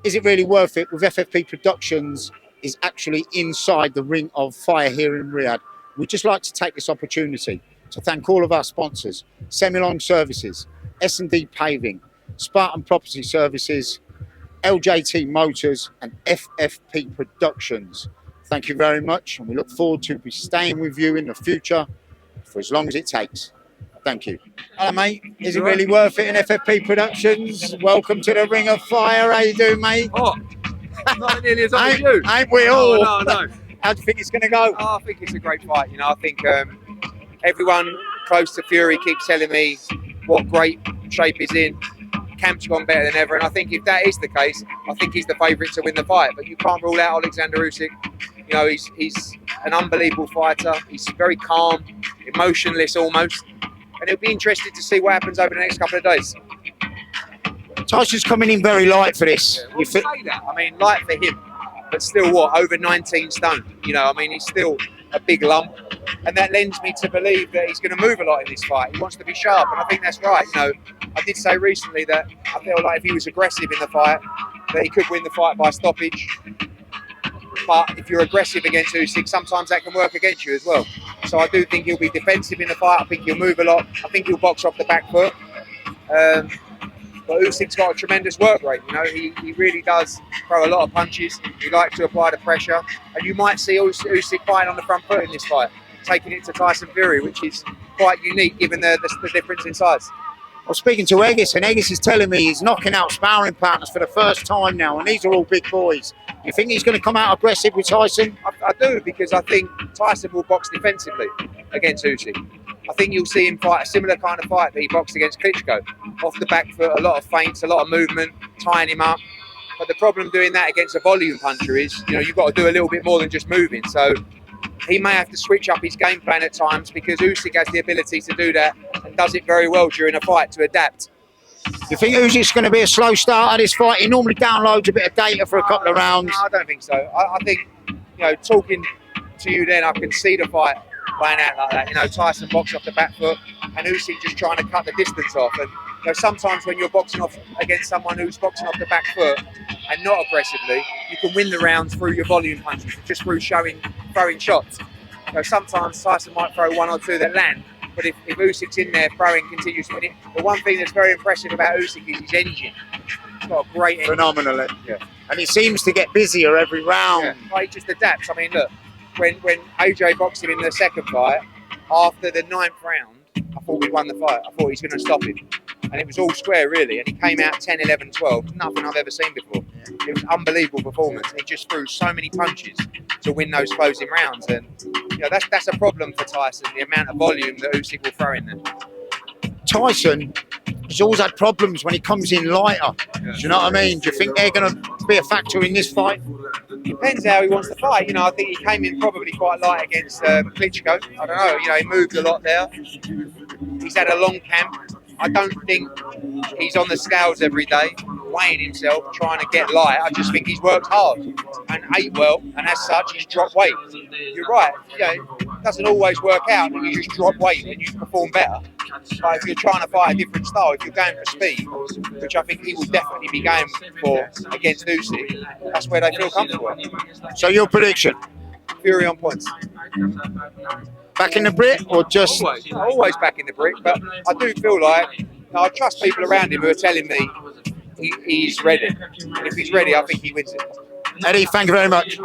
Is it really worth it with FFP Productions is actually inside the Ring of Fire here in Riyadh? We'd just like to take this opportunity to thank all of our sponsors: Semilong Services, S&D Paving, Spartan Property Services, LJT Motors and FFP Productions. Thank you very much, and we look forward to be staying with you in the future for as long as it takes. Thank you. Hello, mate. Is it really worth it in FFP Productions? Welcome to the Ring of Fire. How you doing, mate? Oh, not nearly as hot as you. Ain't we all? No, no, no. How do you think it's going to go? Oh, I think it's a great fight. You know, I think everyone close to Fury keeps telling me what great shape he's in. Camp's gone better than ever, and I think if that is the case, I think he's the favourite to win the fight. But you can't rule out Alexander Usyk. You know, he's an unbelievable fighter. He's very calm, emotionless almost, and it'll be interesting to see what happens over the next couple of days. Tyson's coming in very light for this. You say that? I mean, light for him, but still what, over 19 stone? You know, I mean, he's still a big lump, and that lends me to believe that he's going to move a lot in this fight. He wants to be sharp, and I think that's right. You know, I did say recently that I feel like if he was aggressive in the fight, that he could win the fight by stoppage. But if you're aggressive against Usyk, sometimes that can work against you as well. So I do think he'll be defensive in the fight. I think he'll move a lot. I think he'll box off the back foot. But Usyk's got a tremendous work rate. You know, he really does throw a lot of punches. He likes to apply the pressure, and you might see Usyk fighting on the front foot in this fight, taking it to Tyson Fury, which is quite unique given the difference in size. I was speaking to Eggis, and Eggis is telling me he's knocking out sparring partners for the first time now, and these are all big boys. You think he's going to come out aggressive with Tyson? I do, because I think Tyson will box defensively against Usyk. I think you'll see him fight a similar kind of fight that he boxed against Klitschko. Off the back foot, a lot of feints, a lot of movement, tying him up. But the problem doing that against a volume puncher is, you know, you've got to do a little bit more than just moving. So he may have to switch up his game plan at times, because Usyk has the ability to do that and does it very well during a fight to adapt. You think Usyk's going to be a slow start at this fight? He normally downloads a bit of data for a couple of rounds. No, I don't think so. I think, you know, talking to you then, I can see the fight playing out like that. You know, Tyson boxing off the back foot and Usyk just trying to cut the distance off. And you know, sometimes when you're boxing off against someone who's boxing off the back foot and not aggressively, you can win the rounds through your volume punches, just through throwing shots. You know, sometimes Tyson might throw one or two that land, but if Usyk's in there throwing continuously, the one thing that's very impressive about Usyk is his engine. He's got a great engine. Phenomenal. Yeah. And he seems to get busier every round. Yeah. Well, he just adapts. I mean, look, when AJ boxed him in the second fight, after the 9th round, I thought we won the fight. I thought he was going to stop him. And it was all square, really. And he came out 10, 11, 12. Nothing I've ever seen before. It was an unbelievable performance. He just threw so many punches to win those closing rounds. And you know, that's a problem for Tyson, the amount of volume that Usyk will throw in there. Tyson has always had problems when he comes in lighter. Do you know what I mean? Do you think they're going to be a factor in this fight? Depends how he wants to fight. You know, I think he came in probably quite light against Klitschko. I don't know. You know, he moved a lot there. He's had a long camp. I don't think he's on the scales every day, weighing himself, trying to get light. I just think he's worked hard and ate well, and as such, he's dropped weight. You're right. You know, it doesn't always work out, and you just drop weight and you perform better. But if you're trying to fight a different style, if you're going for speed, which I think he will definitely be going for against Usyk, that's where they feel comfortable. So your prediction? Fury on points. Back in the Brit or just? Always back in the Brit, but I do feel like, you know, I trust people around him who are telling me he's ready. And if he's ready, I think he wins it. Eddie, thank you very much.